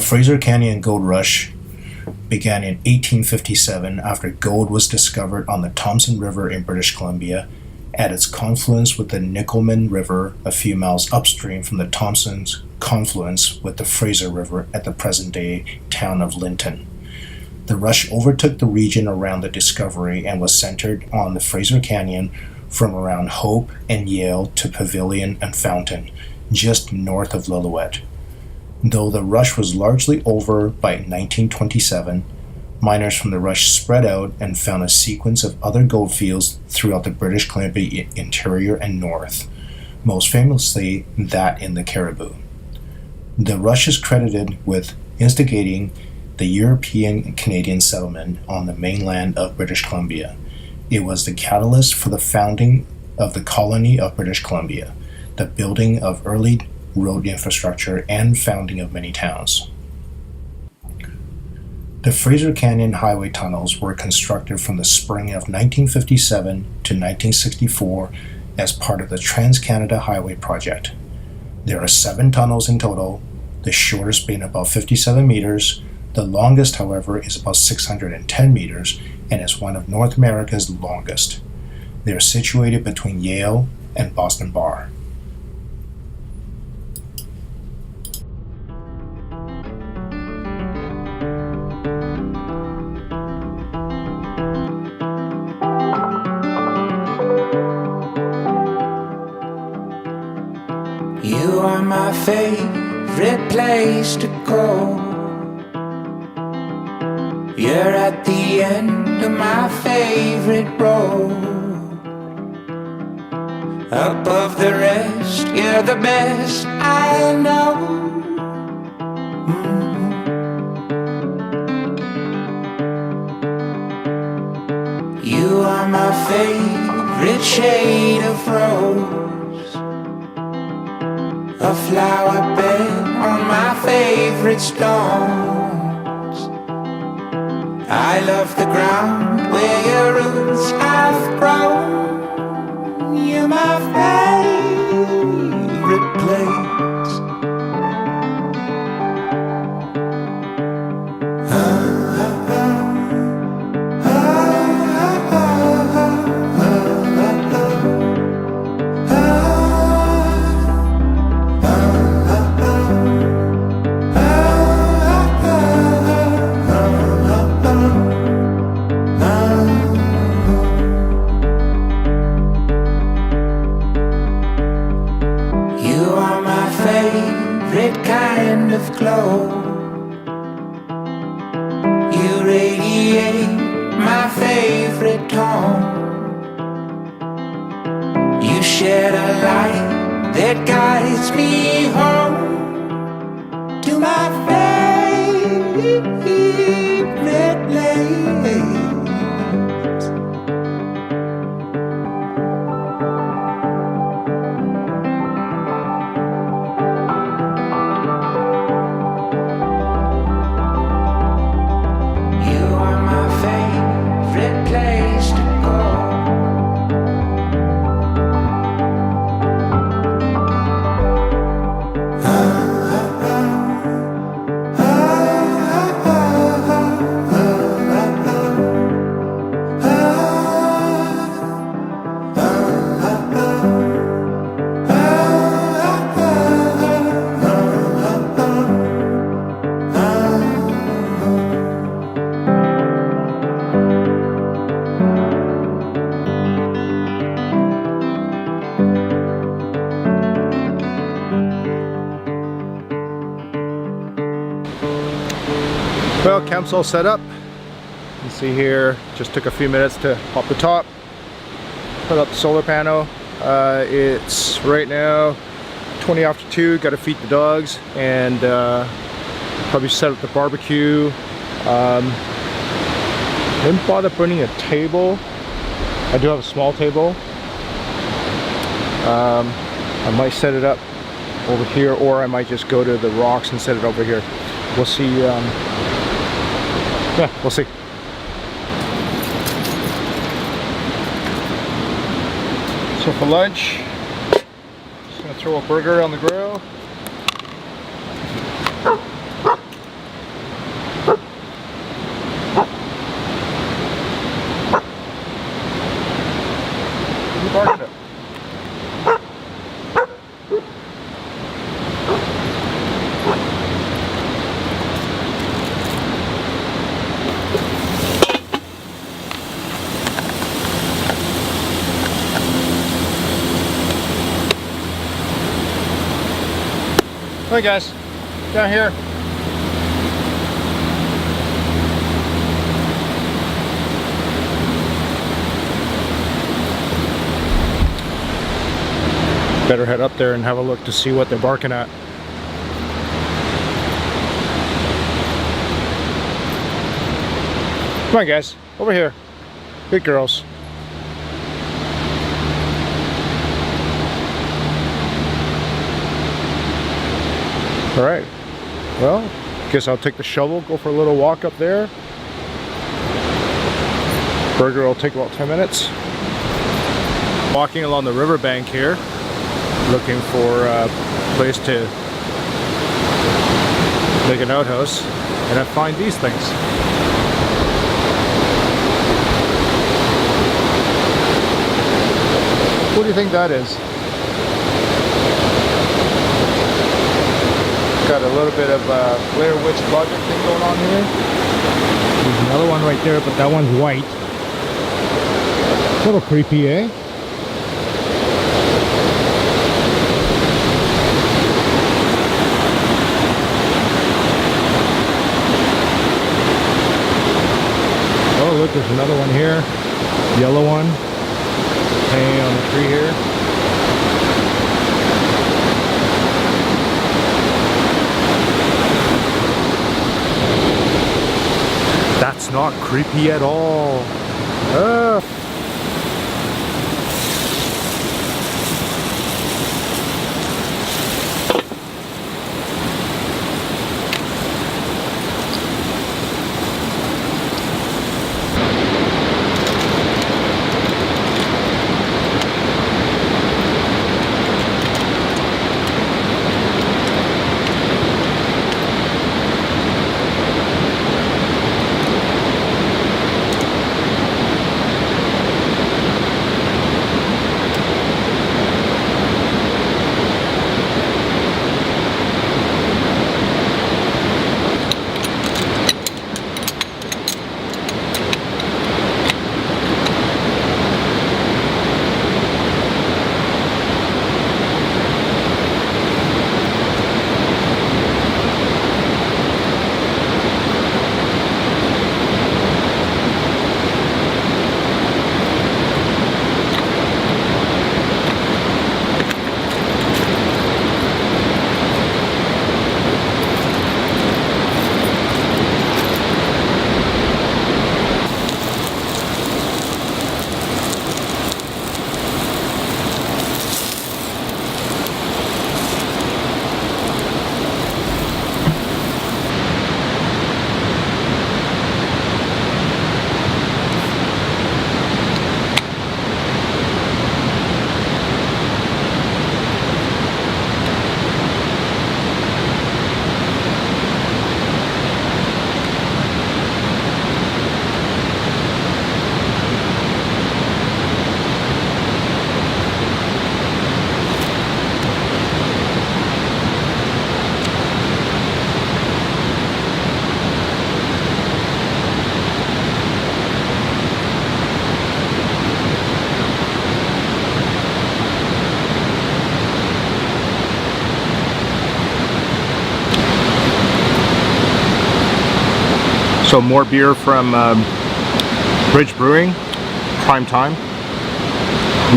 Fraser Canyon Gold Rush began in 1857 after gold was discovered on the Thompson River in British Columbia at its confluence with the Nickelman River a few miles upstream from the Thompson's confluence with the Fraser River at the present-day town of Linton. The rush overtook the region around the discovery and was centered on the Fraser Canyon from around Hope and Yale to Pavilion and Fountain, just north of Lillooet. Though the rush was largely over by 1927, miners from the rush spread out and found a sequence of other gold fields throughout the British Columbia interior and north, most famously that in the Cariboo. The rush is credited with instigating the European and Canadian settlement on the mainland of British Columbia. It was the catalyst for the founding of the colony of British Columbia, the building of early road infrastructure, and founding of many towns. The Fraser Canyon highway tunnels were constructed from the spring of 1957 to 1964 as part of the Trans-Canada Highway Project. There are 7 tunnels in total, the shortest being about 57 meters. The longest, however, is about 610 meters and is one of North America's longest. They are situated between Yale and Boston Bar. You are my favorite place to go. You're at the end of my favorite road. Above the rest, you're the best I know. You are my favorite shade of rose, a flower bed on my favorite stones. I love the ground where your roots have grown. You're my favorite place. Kind of glow. You radiate my favorite tone. You shed a light that guides me home to my favorite place. Well, camp's all set up. You can see here, just took a few minutes to pop the top, put up the solar panel. It's right now 20 after 2, got to feed the dogs and probably set up the barbecue. Didn't bother putting a table. I do have a small table. I might set it up over here, or I might just go to the rocks and set it over here. We'll see. Yeah, we'll see. So for lunch, just gonna throw a burger on the grill. Hi guys, down here. Better head up there and have a look to see what they're barking at. Come on guys, over here. Good girls. Alright, well, guess I'll take the shovel, go for a little walk up there. Burger will take about 10 minutes. Walking along the riverbank here, looking for a place to make an outhouse, and I find these things. What do you think that is? Got a little bit of a Blair Witch Project thing going on here. There's another one right there, but that one's white. A little creepy, eh? Oh, look, there's another one here. Yellow one. Hanging on the tree here. That's not creepy at all. So more beer from Bridge Brewing, Prime Time.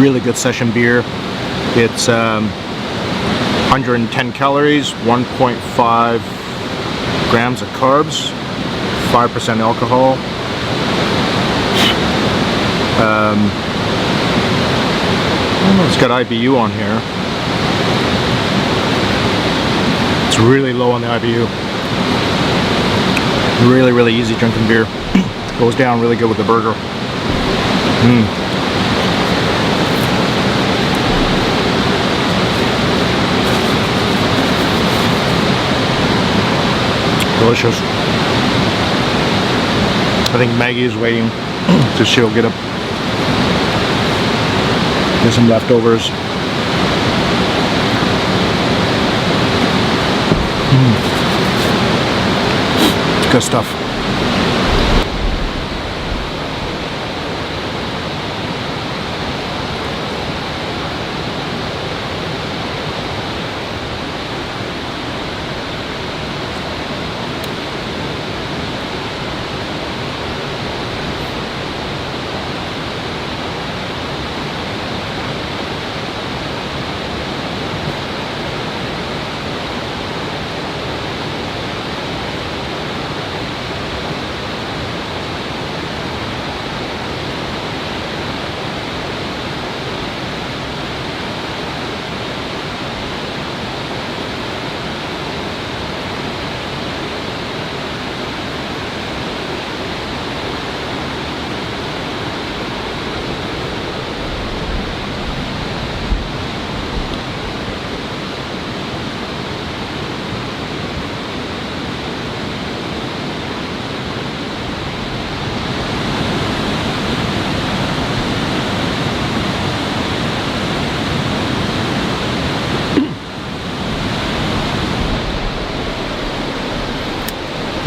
Really good session beer. It's 110 calories, 1.5 grams of carbs, 5% alcohol. It's got IBU on here. It's really low on the IBU. Really, really easy drinking beer. Goes down really good with the burger. Delicious. I think Maggie is waiting so she'll get some leftovers. Good stuff.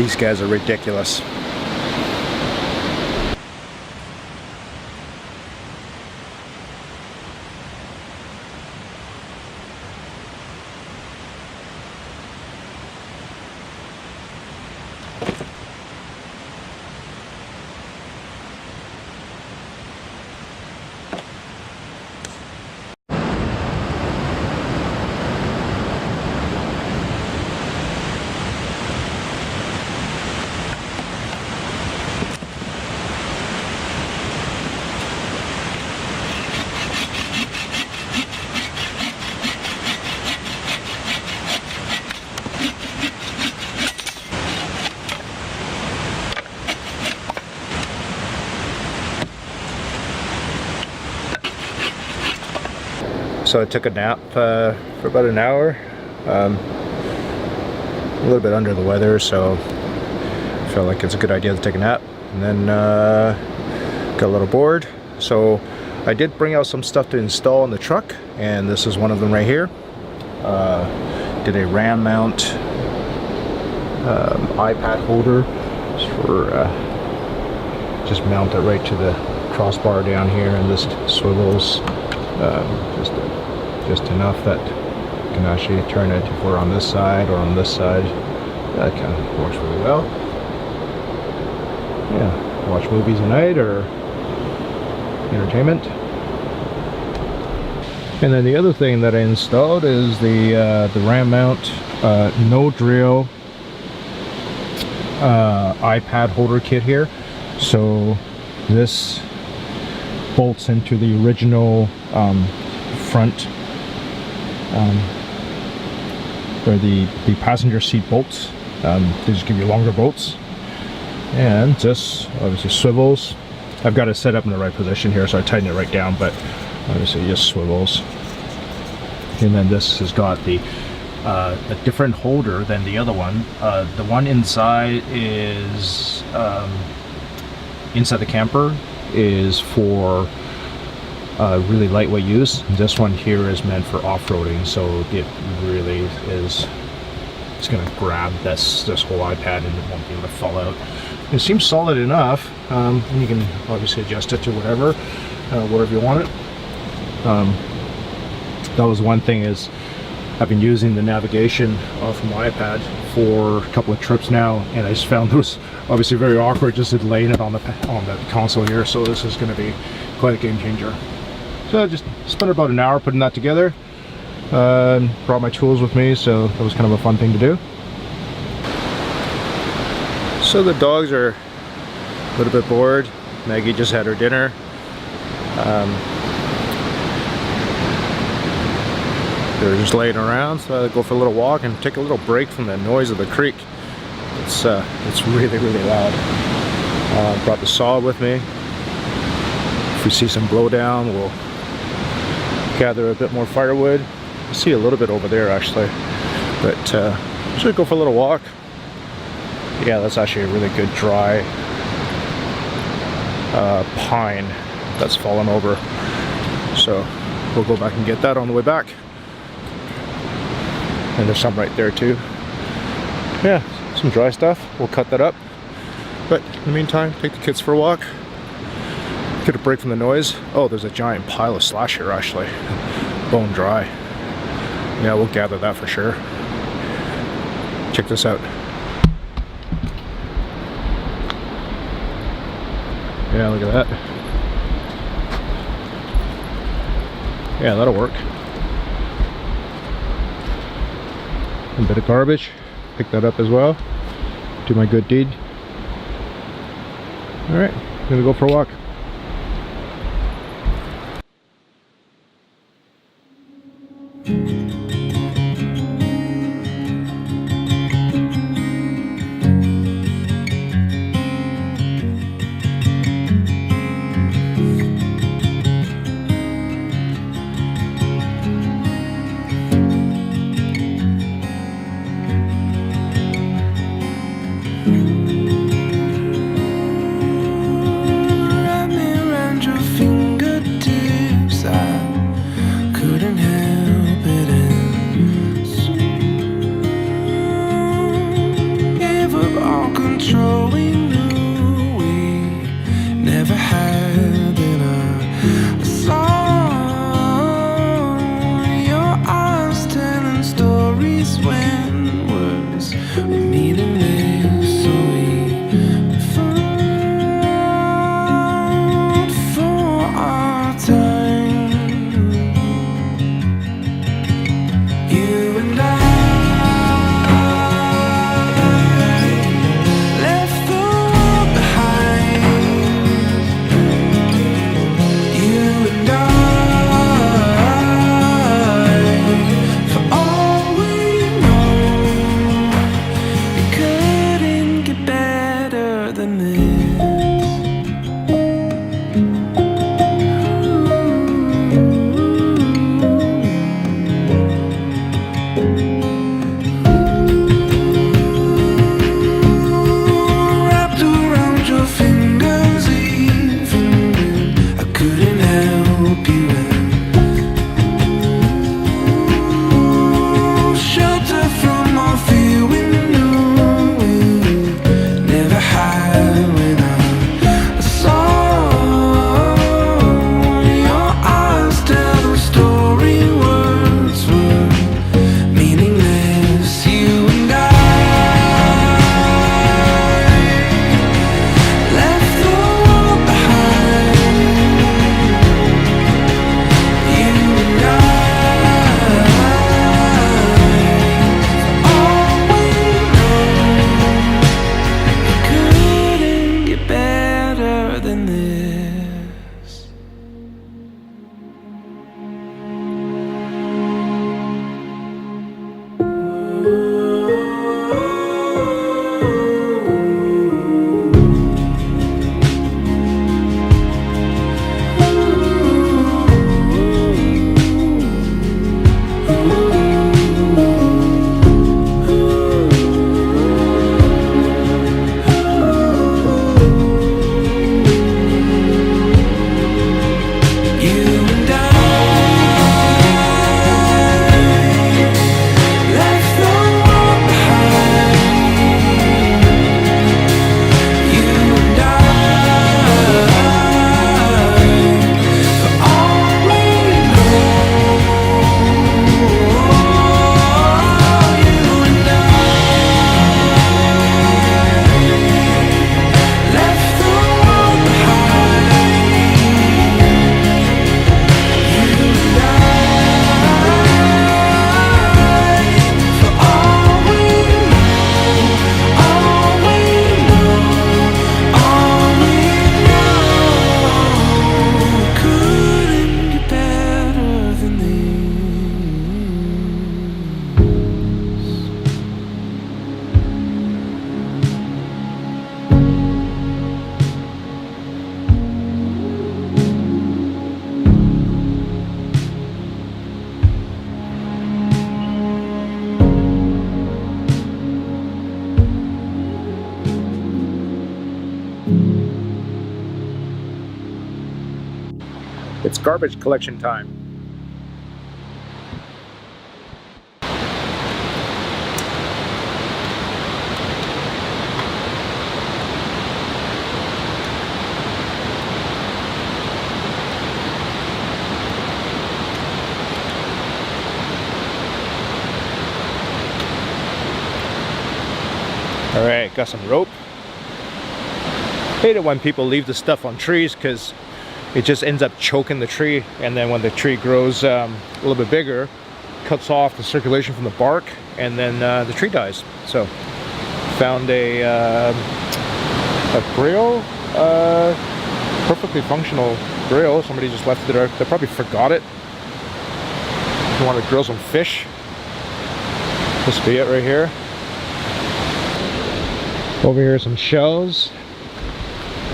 These guys are ridiculous. So I took a nap for about an hour. A little bit under the weather, so I felt like it's a good idea to take a nap. And then got a little bored. So I did bring out some stuff to install in the truck, and this is one of them right here. Did a RAM mount iPad holder for just mount it right to the crossbar down here, and this swivels just enough that you can actually turn it if we're on this side or on this side. That kind of works really well. Yeah, watch movies at night or entertainment. And then the other thing that I installed is the RAM mount no drill iPad holder kit here. So this bolts into the original front where the passenger seat bolts. They just give you longer bolts, and just obviously swivels. I've got it set up in the right position here, so I tighten it right down, but obviously it just swivels. And then this has got the a different holder than the other one. The one inside is inside the camper is for really lightweight use. This one here is meant for off-roading, so it really is. It's going to grab this whole iPad and it won't be able to fall out. It seems solid enough, and you can obviously adjust it to whatever, wherever you want it. That was one thing, is I've been using the navigation from my iPad for a couple of trips now, and I just found it was obviously very awkward just laying it on the console here. So this is going to be quite a game changer. So I just spent about an hour putting that together. Brought my tools with me, so that was kind of a fun thing to do. So the dogs are a little bit bored. Maggie just had her dinner. They're just laying around, so I go for a little walk and take a little break from the noise of the creek. It's really, really loud. Brought the saw with me. If we see some blowdown, we'll gather a bit more firewood. I see a little bit over there actually, but should go for a little walk. Yeah, that's actually a really good dry pine that's fallen over, so we'll go back and get that on the way back. And there's some right there too. Yeah, some dry stuff. We'll cut that up, but in the meantime, take the kids for a walk, get a break from the noise. Oh, there's a giant pile of slash here actually, bone dry. Yeah, we'll gather that for sure. Check this out. Yeah, look at that. Yeah, that'll work. A bit of garbage. Pick that up as well. Do my good deed. Alright, I'm gonna go for a walk. It's garbage collection time. Alright, got some rope. Hate it when people leave the stuff on trees because it just ends up choking the tree, and then when the tree grows a little bit bigger, cuts off the circulation from the bark, and then the tree dies. So found a grill, perfectly functional grill. Somebody just left it there. They probably forgot it. You want to grill some fish? This will be it right here. Over here, some shells.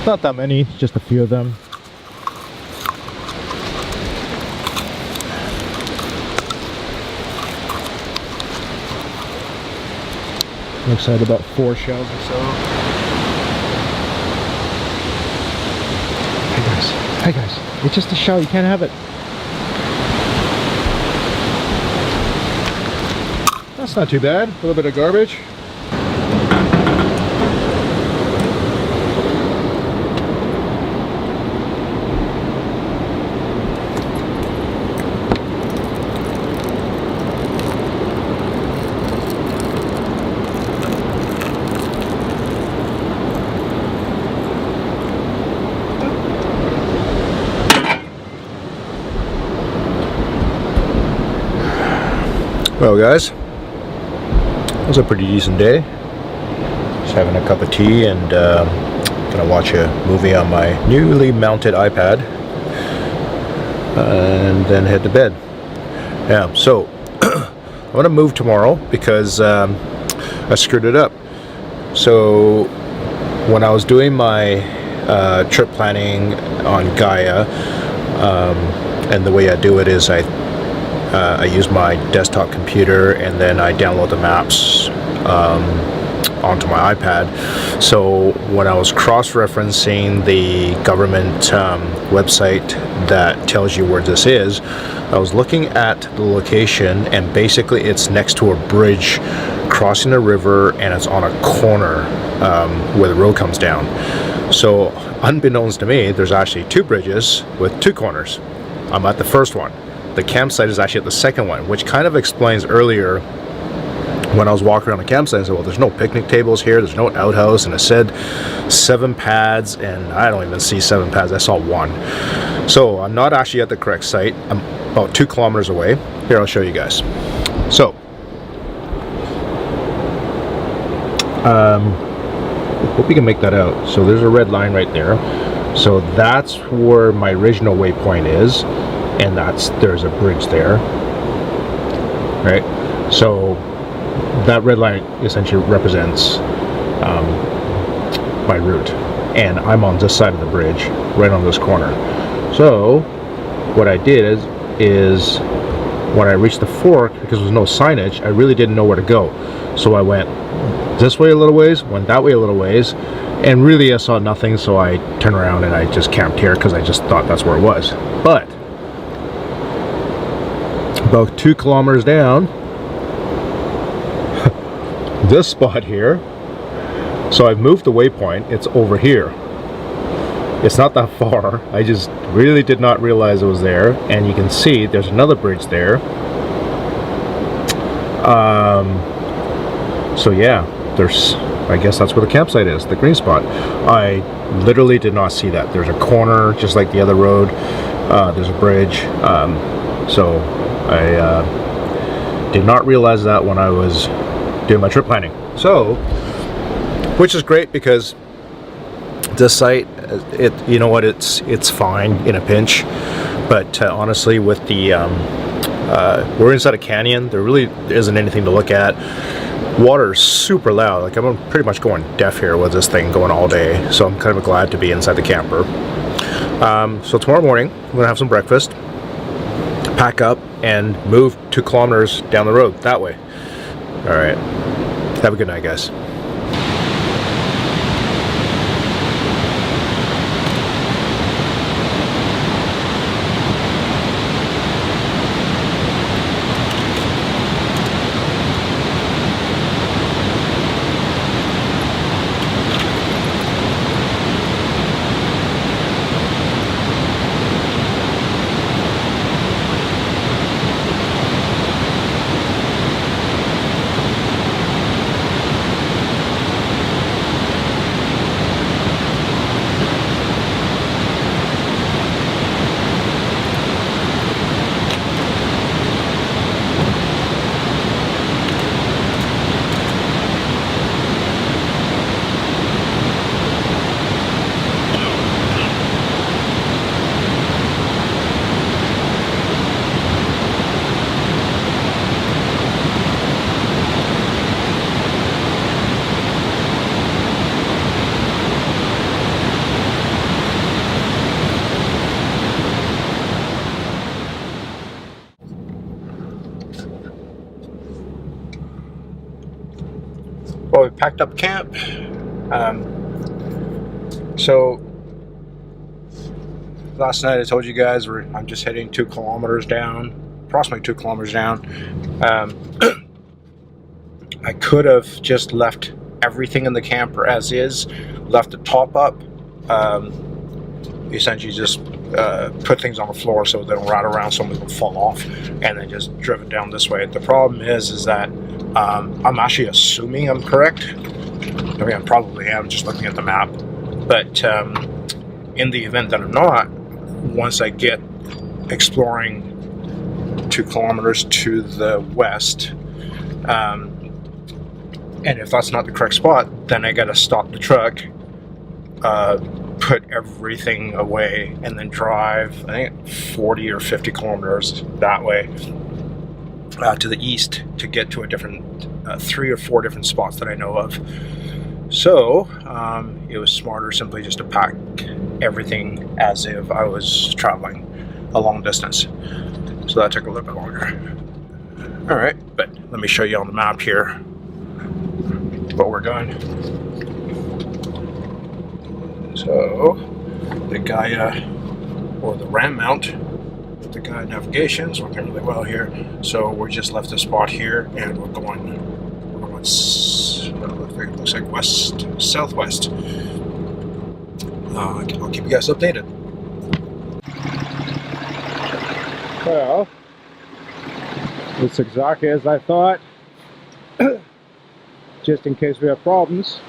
Not that many, just a few of them. Looks like about 4 shells or so. Hey guys, it's just a shell, you can't have it. That's not too bad, a little bit of garbage. Well guys, it was a pretty decent day. Just having a cup of tea and gonna watch a movie on my newly mounted iPad and then head to bed. Yeah, so I'm gonna move tomorrow because I screwed it up. So when I was doing my trip planning on Gaia, and the way I do it is I use my desktop computer and then I download the maps onto my iPad. So when I was cross-referencing the government website that tells you where this is, I was looking at the location, and basically it's next to a bridge crossing a river, and it's on a corner where the road comes down. So unbeknownst to me, there's actually 2 bridges with 2 corners. I'm at the first one. The campsite is actually at the second one, which kind of explains earlier when I was walking around the campsite. I said, well, there's no picnic tables here, there's no outhouse, and it said 7 pads, and I don't even see 7 pads, I saw 1. So I'm not actually at the correct site. I'm about 2 kilometers away. Here, I'll show you guys. So, hope you can make that out. So there's a red line right there. So that's where my original waypoint is. And there's a bridge there, right? So that red line essentially represents my route, and I'm on this side of the bridge, right on this corner. So what I did is when I reached the fork, because there was no signage, I really didn't know where to go. So I went this way a little ways, went that way a little ways, and really I saw nothing. So I turned around and I just camped here because I just thought that's where it was. But about 2 kilometers down, this spot here, so I've moved the waypoint, it's over here. It's not that far. I just really did not realize it was there, and you can see there's another bridge there. So yeah, I guess that's where the campsite is, the green spot. I literally did not see that. There's a corner just like the other road. There's a bridge. So I did not realize that when I was doing my trip planning. So, which is great because this site, you know what, it's fine in a pinch, but honestly, with the we're inside a canyon, there really isn't anything to look at. Water is super loud. Like, I'm pretty much going deaf here with this thing going all day, so I'm kind of glad to be inside the camper. So tomorrow morning I'm gonna have some breakfast, pack up, and move 2 kilometers down the road that way. All right, have a good night, guys. packed up camp. So last night I told you guys I'm just heading 2 kilometers down, approximately 2 kilometers down. I could have just left everything in the camper as is, left the top up, essentially just put things on the floor so they don't rot around, so they don't fall off, and then just driven down this way. The problem is that I'm actually assuming I'm correct. I mean, I probably am, just looking at the map. But in the event that I'm not, once I get exploring 2 kilometers to the west, and if that's not the correct spot, then I gotta stop the truck, put everything away, and then drive, I think, 40 or 50 kilometers that way to the east to get to a different 3 or 4 different spots that I know of. So it was smarter simply just to pack everything as if I was traveling a long distance. So that took a little bit longer. All right, but let me show you on the map here what we're doing. So the Gaia, or the Ram mount, the Gaia navigation is working really well here. So we just left the spot here, and we're going looks like west southwest. I'll keep you guys updated. Well, it's exactly as I thought. Just in case we have problems.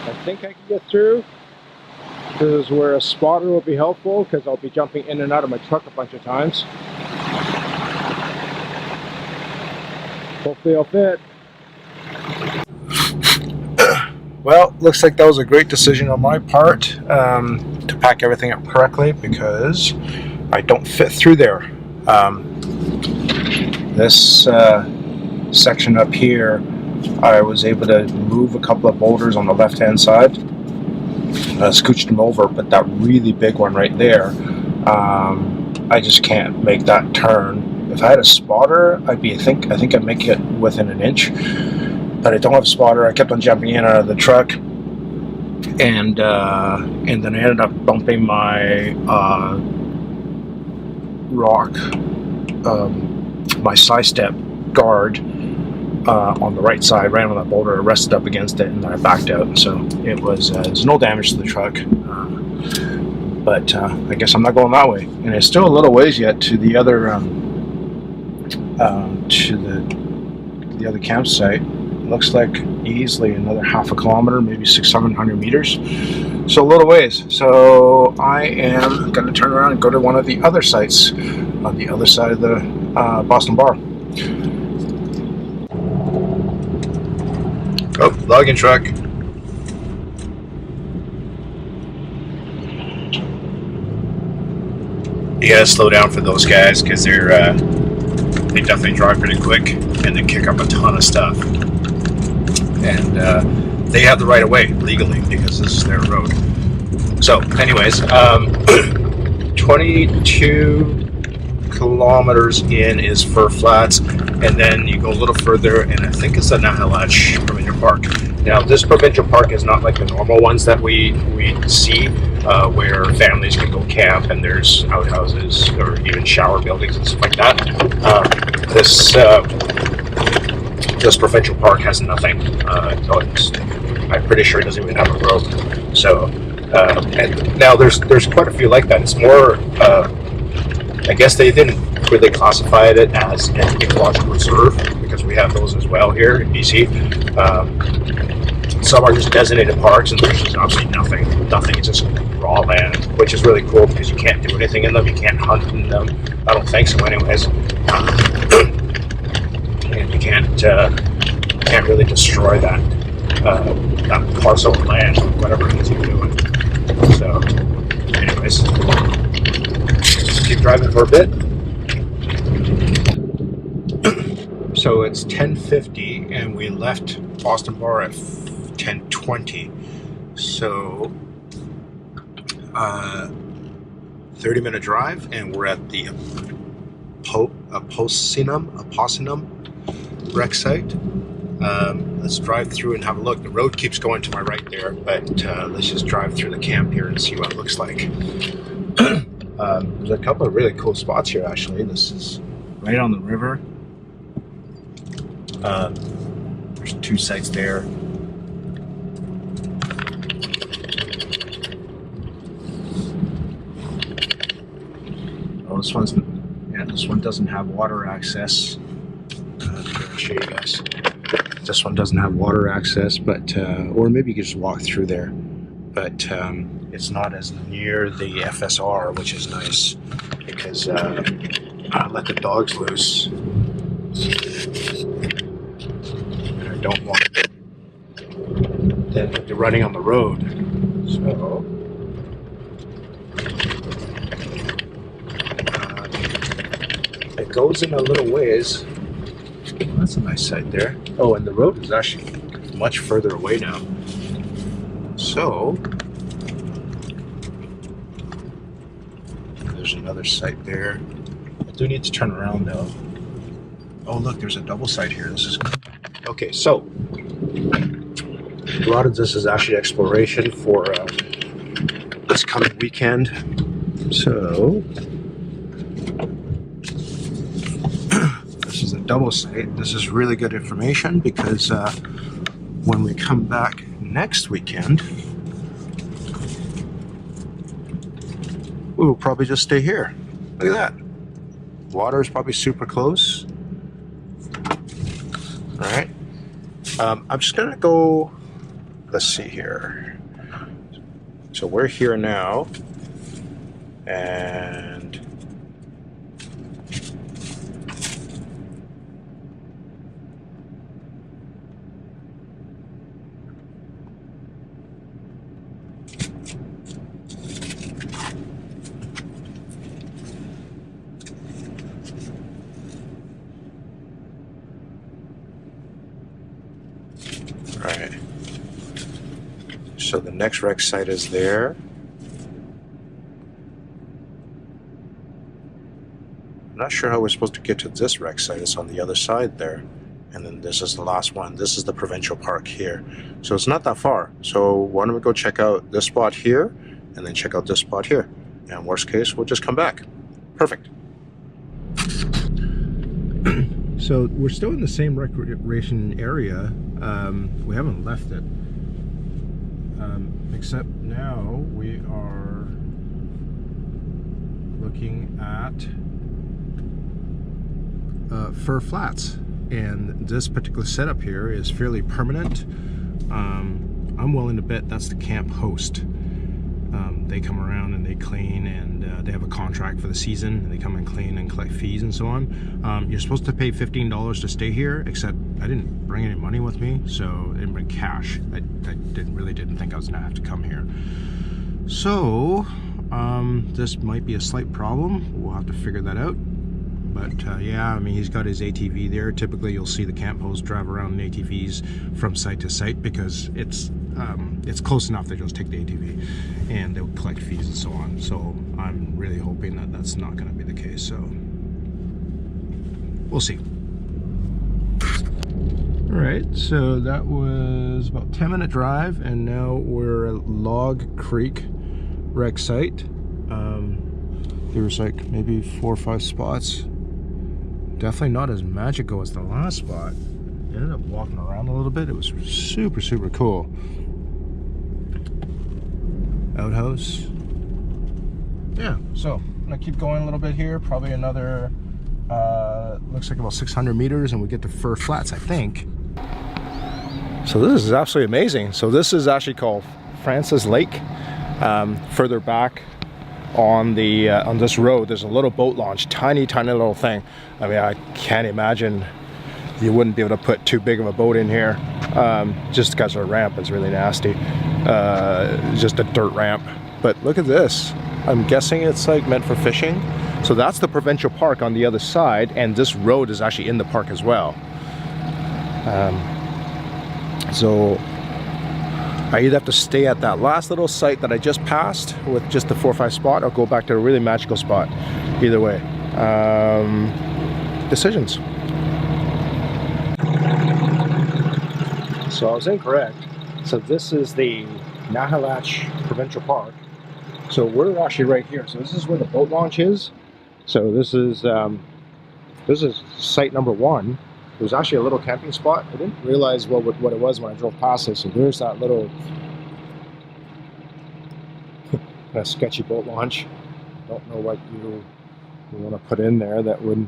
I think I can get through. This is where a spotter will be helpful, because I'll be jumping in and out of my truck a bunch of times. Hopefully I'll fit. Well, looks like that was a great decision on my part to pack everything up correctly, because I don't fit through there. This section up here, I was able to move a couple of boulders on the left hand side, scooched them over, but that really big one right there, I just can't make that turn. If I had a spotter, I think I'd make it within an inch, but I don't have a spotter. I kept on jumping in and out of the truck, and then I ended up bumping my rock, my side step guard on the right side, right on that boulder. I rested up against it, and then I backed out. So it was no damage to the truck, but I guess I'm not going that way. And it's still a little ways yet to the other the other campsite. Looks like easily another half a kilometer, maybe 600-700 meters. So a little ways. So I am going to turn around and go to one of the other sites on the other side of the Boston Bar. Oh, logging truck. You gotta slow down for those guys, because they definitely drive pretty quick and they kick up a ton of stuff. And they have the right of way legally, because this is their road. So, anyways, 22 kilometers in is Fir Flats, and then you go a little further, and I think it's the Nahalach Provincial Park. Now, this provincial park is not like the normal ones that we see, where families can go camp and there's outhouses or even shower buildings and stuff like that. This provincial park has nothing. I'm pretty sure it doesn't even have a road. So, and now there's quite a few like that. It's more, I guess they didn't really classify it as an ecological reserve, because we have those as well here in BC. Some are just designated parks, and there's just absolutely nothing. It's just raw land, which is really cool, because you can't do anything in them. You can't hunt in them. I don't think so, anyways. And you can't really destroy that parcel of land, or whatever it is you're doing. So, anyways, keep driving for a bit. So it's 10:50, and we left Boston Bar at 10:20. So 30-minute drive, and we're at the Apocynum wreck site. Let's drive through and have a look. The road keeps going to my right there, but let's just drive through the camp here and see what it looks like. There's a couple of really cool spots here, actually. This is right on the river. There's 2 sites there. Oh, this one doesn't have water access. I'll show you guys. This one doesn't have water access, but or maybe you could just walk through there. But it's not as near the FSR, which is nice because I let the dogs loose. And I don't want them to be running on the road. So it goes in a little ways. That's a nice site there. Oh, and the road is actually much further away now. So there's another site there. I do need to turn around though. Oh, look, there's a double site here. This is okay. So a lot of this is actually exploration for this coming weekend. So this is a double site. This is really good information because when we come back next weekend, we will probably just stay here. Look at that. Water is probably super close. All right. I'm just gonna go, let's see here. So we're here now, and right. So the next wreck site is there. I'm not sure how we're supposed to get to this wreck site. It's on the other side there. And then this is the last one. This is the provincial park here. So it's not that far. So why don't we go check out this spot here and then check out this spot here. And worst case, we'll just come back. Perfect. So we're still in the same recreation area. We haven't left it. Except now we are looking at Fir Flats. And this particular setup here is fairly permanent. I'm willing to bet that's the camp host. They come around and they clean, and they have a contract for the season, and they come and clean and collect fees and so on. You're supposed to pay $15 to stay here, except I didn't bring any money with me, so I didn't bring cash. I really didn't think I was gonna have to come here. So this might be a slight problem. We'll have to figure that out. But yeah, I mean, he's got his ATV there. Typically you'll see the camp hosts drive around in ATVs from site to site because it's close enough. They just take the ATV and they'll collect fees and so on. So I'm really hoping that that's not going to be the case. So we'll see. All right, so that was about a 10-minute drive, and now we're at Log Creek wreck site. There was like maybe 4 or 5 spots. Definitely not as magical as the last spot. Ended up walking around a little bit. It was super, super cool. Outhouse. Yeah, so I'm gonna keep going a little bit here. Probably another, looks like about 600 meters, and we get to Fir Flats, I think. So this is absolutely amazing. So this is actually called Francis Lake. Further back on the on this road, there's a little boat launch, tiny little thing. I mean, I can't imagine you wouldn't be able to put too big of a boat in here, just because our ramp is really nasty. Just a dirt ramp. But look at this. I'm guessing it's like meant for fishing. So that's the provincial park on the other side, and this road is actually in the park as well. So I either have to stay at that last little site that I just passed with just the 4 or 5 spot, or go back to a really magical spot. Either way, decisions. So I was incorrect. So this is the Nahalach Provincial Park. So we're actually right here. So this is where the boat launch is. So this is site number 1. It was actually a little camping spot. I didn't realize what it was when I drove past it. So there's that little kind of sketchy boat launch. Don't know what you want to put in there that would.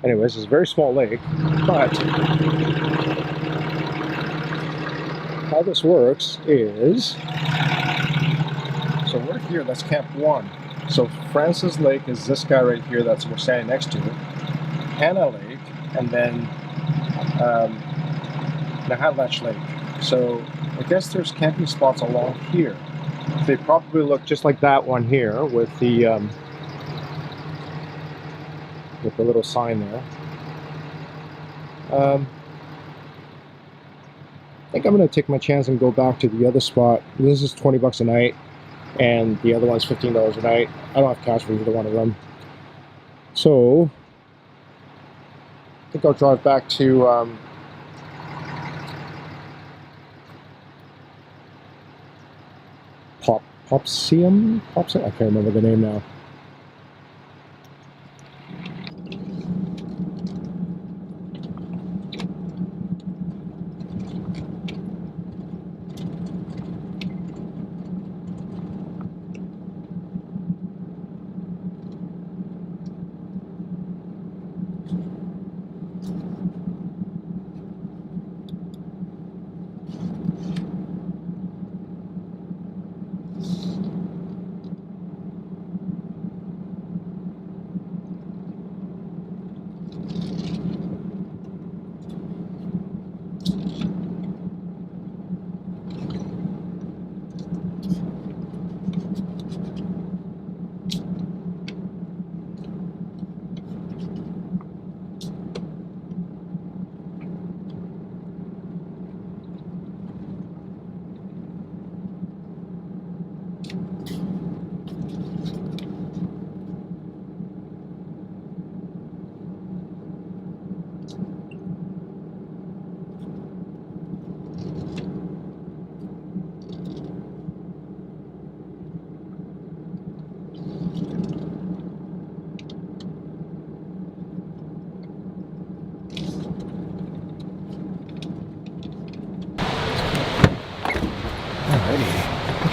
Anyways, it's a very small lake, but how this works is, so we're here, that's Camp 1. So Francis Lake is this guy right here that we're standing next to, Hannah Lake, and then Nahalach Lake. So I guess there's camping spots along here. They probably look just like that one here with the little sign there. I think I'm going to take my chance and go back to the other spot. This is 20 bucks a night, and the other one's $15 a night. I don't have cash for either one of them. So, I think I'll drive back to Popsium? I can't remember the name now.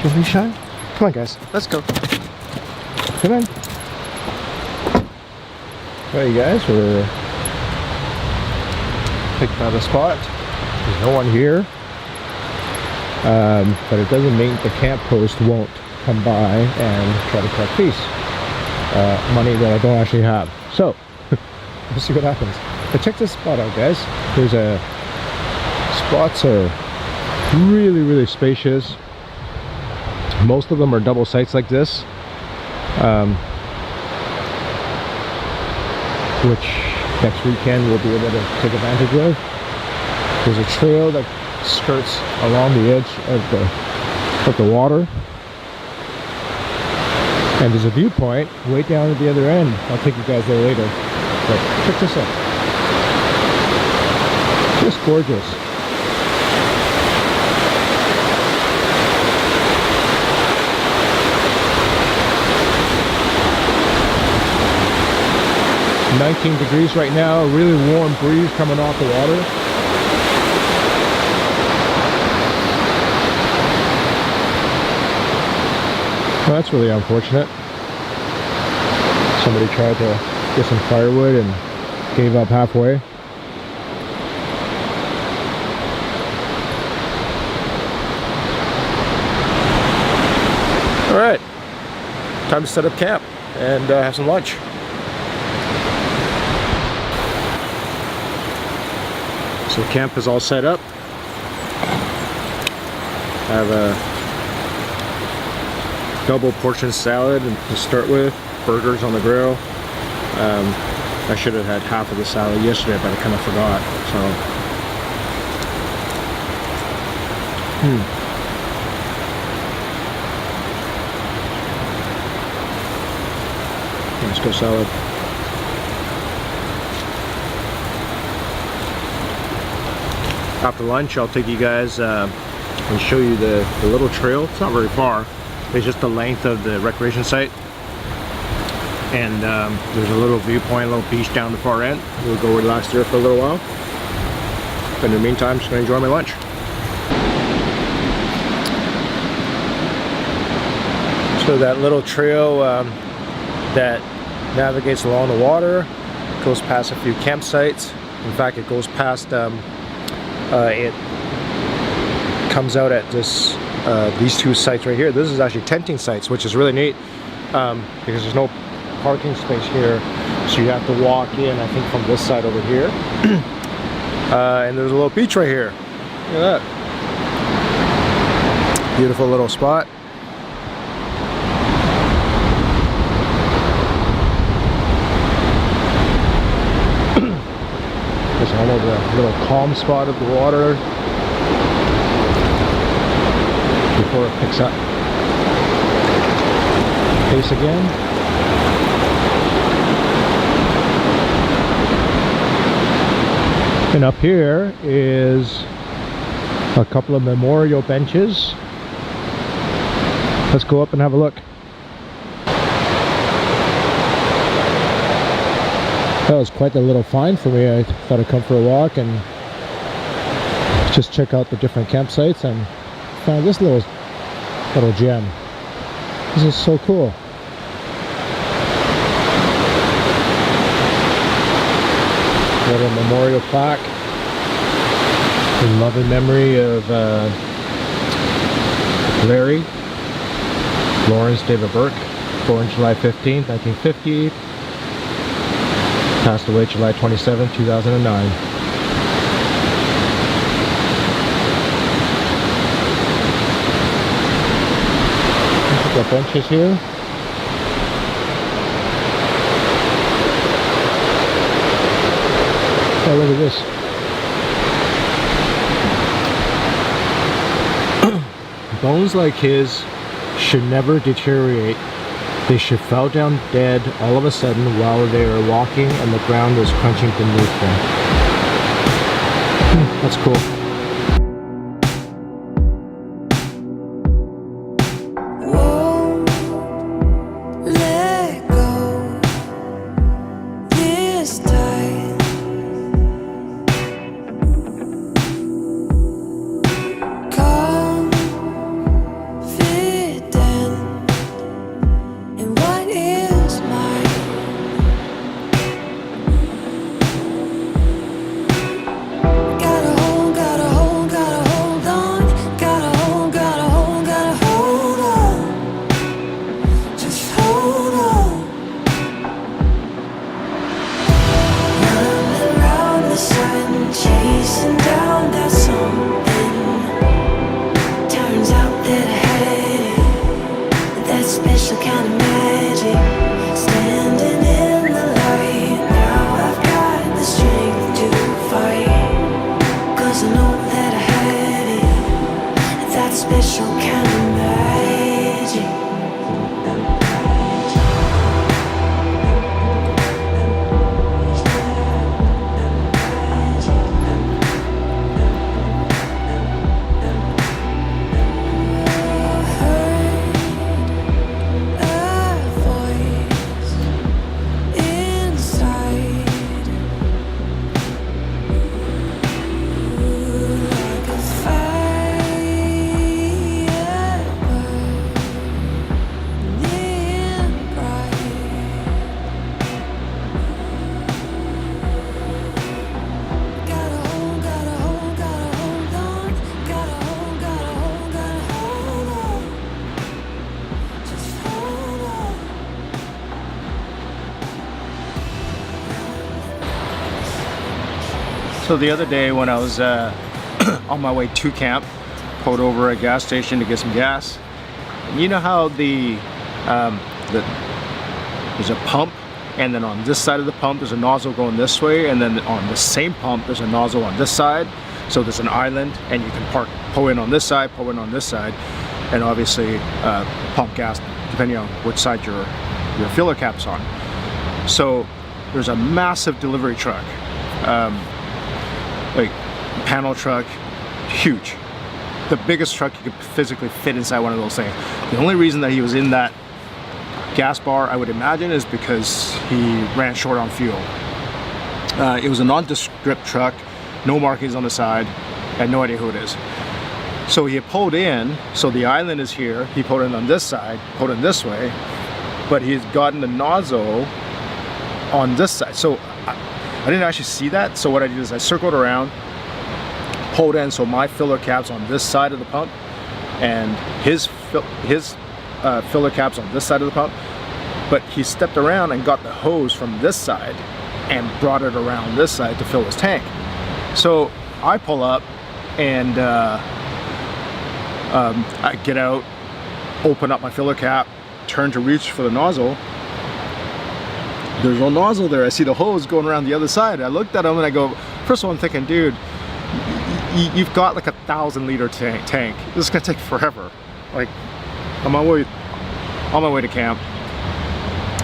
Can we shine? Come on, guys. Let's go. Come on. Alright, guys. We're picked out a spot. There's no one here. But it doesn't mean the camp host won't come by and try to collect fees. Money that I don't actually have. So, we'll see what happens. But check this spot out, guys. There's spots are really, really spacious. Most of them are double sites like this, which next weekend we'll be able to take advantage of. There's a trail that skirts along the edge of the water, and there's a viewpoint way down at the other end. I'll take you guys there later. But check this out. Just gorgeous. $19 degrees right now, a really warm breeze coming off the water. Well, that's really unfortunate. Somebody tried to get some firewood and gave up halfway. Alright, time to set up camp and have some lunch. So camp is all set up. I have a double portion salad to start with, burgers on the grill. I should have had half of the salad yesterday, but I kind of forgot. So, let's go salad. after lunch, I'll take you guys and show you the little trail. It's not very far. It's just the length of the recreation site. And there's a little viewpoint, a little beach down the far end. We'll go relax there for a little while. But in the meantime, I'm just gonna enjoy my lunch. So that little trail that navigates along the water goes past a few campsites. In fact, it goes past, it comes out at this these two sites right here. This is actually tenting sites, which is really neat because there's no parking space here, so you have to walk in, I think, from this side over here. And there's a little beach right here. Look at that. Beautiful little spot. There's another little calm spot of the water before it picks up pace again. And up here is a couple of memorial benches. Let's go up and have a look. That was quite a little find for me. I thought I'd come for a walk and just check out the different campsites, and found this little gem. This is so cool. Little memorial plaque in loving memory of Larry Lawrence David Burke, born July 15th, 1950, passed away July 27th, 2009. Got benches here. Oh, look at this. Bones like his should never deteriorate. They should fall down dead all of a sudden while they are walking and the ground is crunching beneath them. That's cool. So the other day when I was on my way to camp, pulled over at a gas station to get some gas. And you know how there's a pump, and then on this side of the pump there's a nozzle going this way, and then on the same pump there's a nozzle on this side. So there's an island, and you can pull in on this side, pull in on this side, and obviously pump gas depending on which side your filler cap's on. So there's a massive delivery truck. Like panel truck, huge. The biggest truck you could physically fit inside one of those things. The only reason that he was in that gas bar, I would imagine, is because he ran short on fuel. It was a nondescript truck, no markings on the side. I had no idea who it is. So he had pulled in, so the island is here. He pulled in on this side, pulled in this way, but he's gotten the nozzle on this side. So I didn't actually see that. So what I did is I circled around, pulled in, so my filler cap's on this side of the pump, and his filler cap's on this side of the pump. But he stepped around and got the hose from this side and brought it around this side to fill his tank. So I pull up and I get out, open up my filler cap, turn to reach for the nozzle. There's no nozzle there. I see the hose going around the other side. I looked at him and I go, first of all, I'm thinking, dude, you've got like 1,000-liter tank. This is gonna take forever. Like, I'm on my way to camp.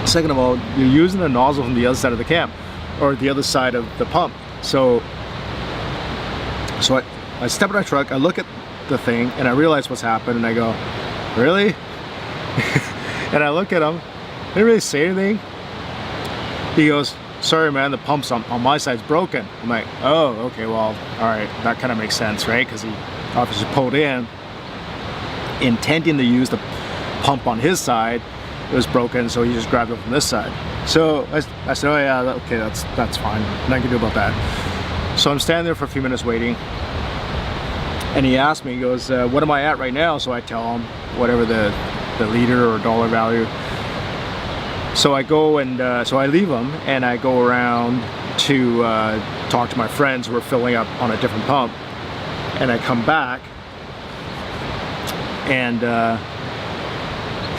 Second of all, you're using the nozzle from the other side of the camp, or the other side of the pump. So I step in my truck, I look at the thing, and I realize what's happened, and I go, really? And I look at him, I didn't really say anything. He goes, sorry man, the pump's on my side's broken. I'm like, oh, okay, well, all right, that kind of makes sense, right? Because he obviously pulled in, intending to use the pump on his side. It was broken, so he just grabbed it from this side. So I said, oh yeah, okay, that's fine. Nothing I can do about that. So I'm standing there for a few minutes waiting, and he asked me, he goes, what am I at right now? So I tell him whatever the liter or dollar value. So I go and so I leave him and I go around to talk to my friends who are filling up on a different pump, and I come back and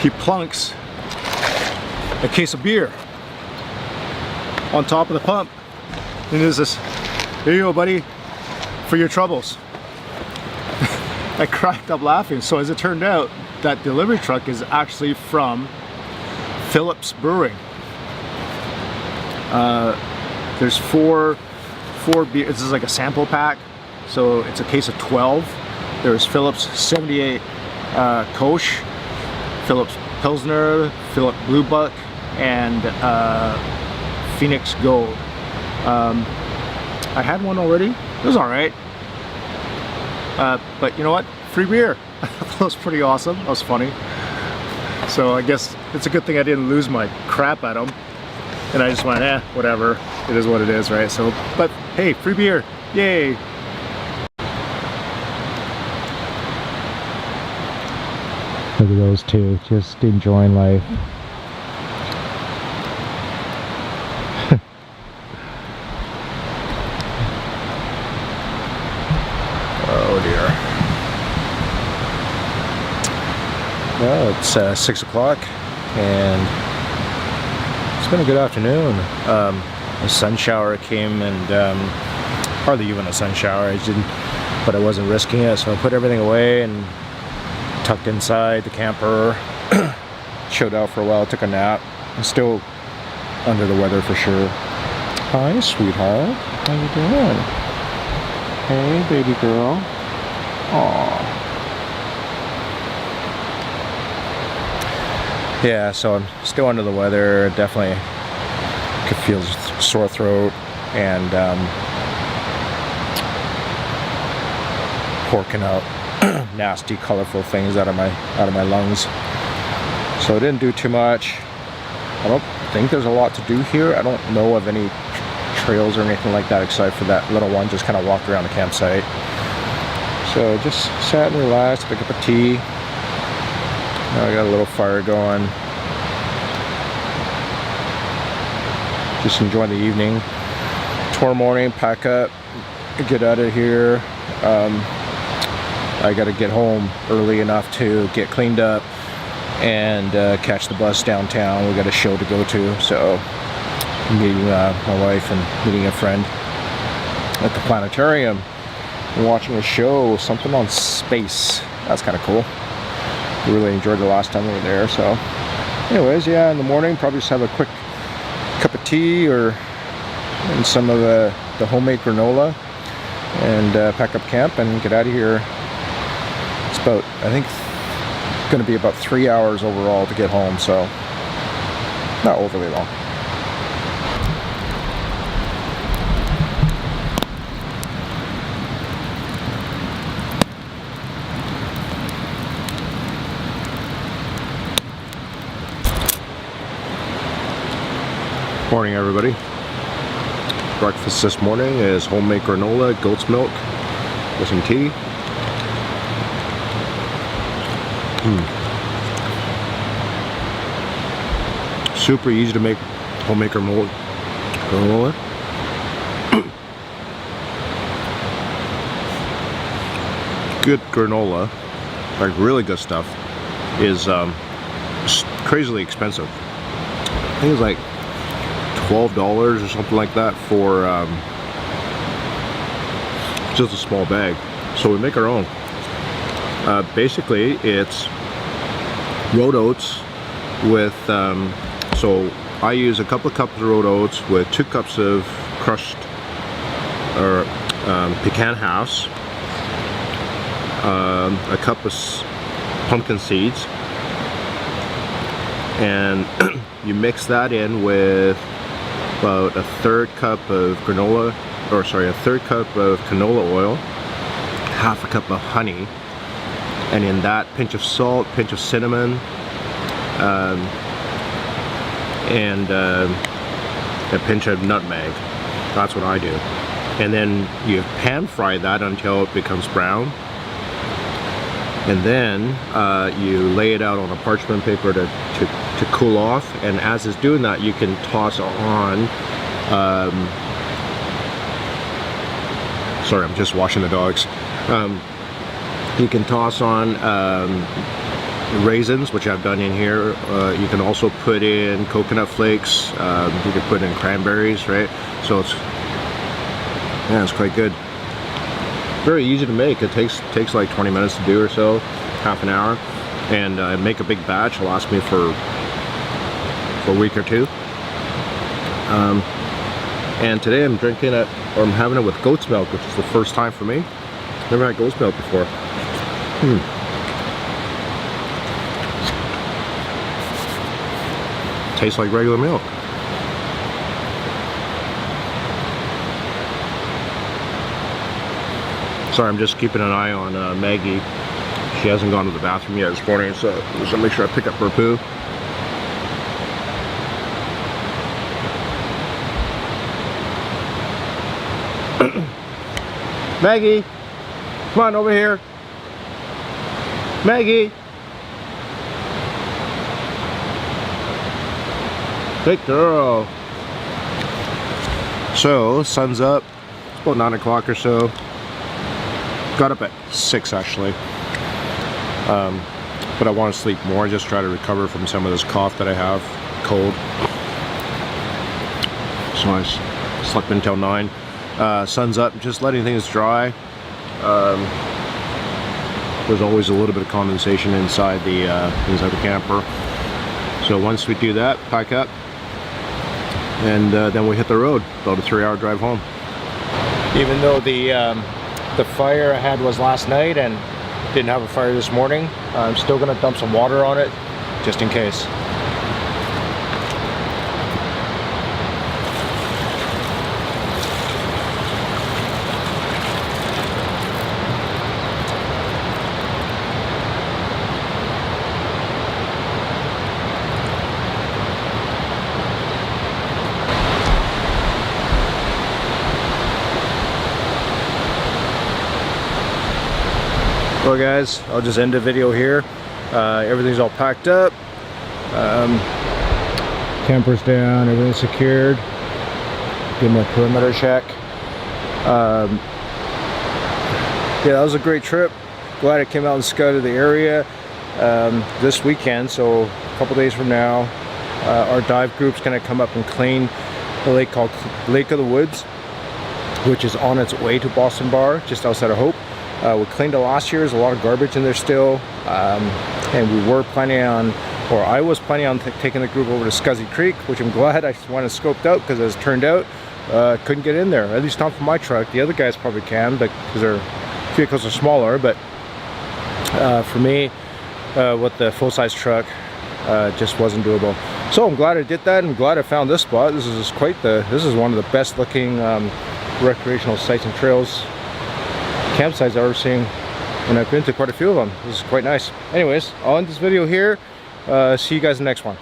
he plunks a case of beer on top of the pump, and there's this, here you go buddy, for your troubles. I cracked up laughing. So as it turned out, that delivery truck is actually from Phillips Brewing. There's four beers. This is like a sample pack, so it's a case of 12. There's Phillips 78 Kolsch, Phillips Pilsner, Phillips Blue Buck, and Phoenix Gold. I had one already. It was all right, but you know what? Free beer. That was pretty awesome. That was funny. So I guess it's a good thing I didn't lose my crap at them, and I just went, whatever. It is what it is, right? So, but hey, free beer, yay! Look at those two, just enjoying life. Oh dear. Well, it's 6 o'clock, and it's been a good afternoon. A sun shower came, and hardly even a sun shower. But I wasn't risking it, so I put everything away and tucked inside the camper. Chilled out for a while, took a nap. I'm still under the weather for sure. Hi, sweetheart. How you doing? Hey, baby girl. Aww. Yeah, so I'm still under the weather. Definitely could feel sore throat and porking out nasty, colorful things out of my lungs. So I didn't do too much. I don't think there's a lot to do here. I don't know of any trails or anything like that except for that little one. Just kind of walked around the campsite. So just sat and relaxed, took a cup of tea. Now I got a little fire going. Just enjoying the evening. Tomorrow morning, pack up, get out of here. I got to get home early enough to get cleaned up and catch the bus downtown. We got a show to go to, so meeting my wife and meeting a friend at the planetarium and watching a show, something on space. That's kind of cool. Really enjoyed the last time we were there. So anyways, yeah, in the morning probably just have a quick cup of tea and some of the homemade granola. and pack up camp and get out of here. It's about, I think, going to be about 3 hours overall to get home, so not overly long. Morning, everybody. Breakfast this morning is homemade granola, goat's milk with some tea. Super easy to make homemade granola. Good granola, like really good stuff, is crazily expensive. I think it's like $12 or something like that for just a small bag. So we make our own. Basically, it's rolled oats with, so I use a couple of cups of rolled oats with 2 cups of crushed or pecan halves, a cup of pumpkin seeds, and you mix that in with about a 1/3 cup of granola, or sorry, a 1/3 cup of canola oil, 1/2 cup of honey, and in that, pinch of salt, pinch of cinnamon, and a pinch of nutmeg. That's what I do. And then you pan fry that until it becomes brown. And then you lay it out on a parchment paper to cool off. And as it's doing that, you can toss on, sorry, I'm just washing the dogs. You can toss on raisins, which I've done in here. You can also put in coconut flakes. You can put in cranberries, right? So it's quite good. Very easy to make. It takes like 20 minutes to do or so, half an hour, and make a big batch. It'll last me for a week or two. And today I'm drinking it, or I'm having it with goat's milk, which is the first time for me. Never had goat's milk before. Tastes like regular milk. Sorry, I'm just keeping an eye on Maggie. She hasn't gone to the bathroom yet this morning, so I'm just gonna make sure I pick up her poo. Maggie, come on over here. Maggie. Good girl. So, sun's up. It's about 9 o'clock or so. Got up at 6 actually. But I want to sleep more, just try to recover from some of this cough that I have, cold. So I slept until 9. Sun's up, just letting things dry. There's always a little bit of condensation inside the camper. So once we do that, pack up, and then we hit the road. About a 3-hour drive home. Even though the fire I had was last night and didn't have a fire this morning, I'm still gonna dump some water on it just in case. Well guys, I'll just end the video here. Everything's all packed up. Camper's down, everything's secured. Give my perimeter check. Yeah, that was a great trip. Glad I came out and scouted the area this weekend. So a couple days from now, our dive group's gonna come up and clean a lake called Lake of the Woods, which is on its way to Boston Bar, just outside of Hope. We cleaned it last year. There's a lot of garbage in there still, and we were planning on, or I was planning on taking the group over to Scuzzy Creek, which I'm glad I went and scoped out, because as it turned out, couldn't get in there, at least not for my truck. The other guys probably can, but because their vehicles are smaller, but for me, with the full-size truck, just wasn't doable. So I'm glad I did that. I'm glad I found this spot. This is one of the best looking recreational sites and trails campsites I've ever seen, and I've been to quite a few of them. This is quite nice. Anyways, I'll end this video here. See you guys in the next one.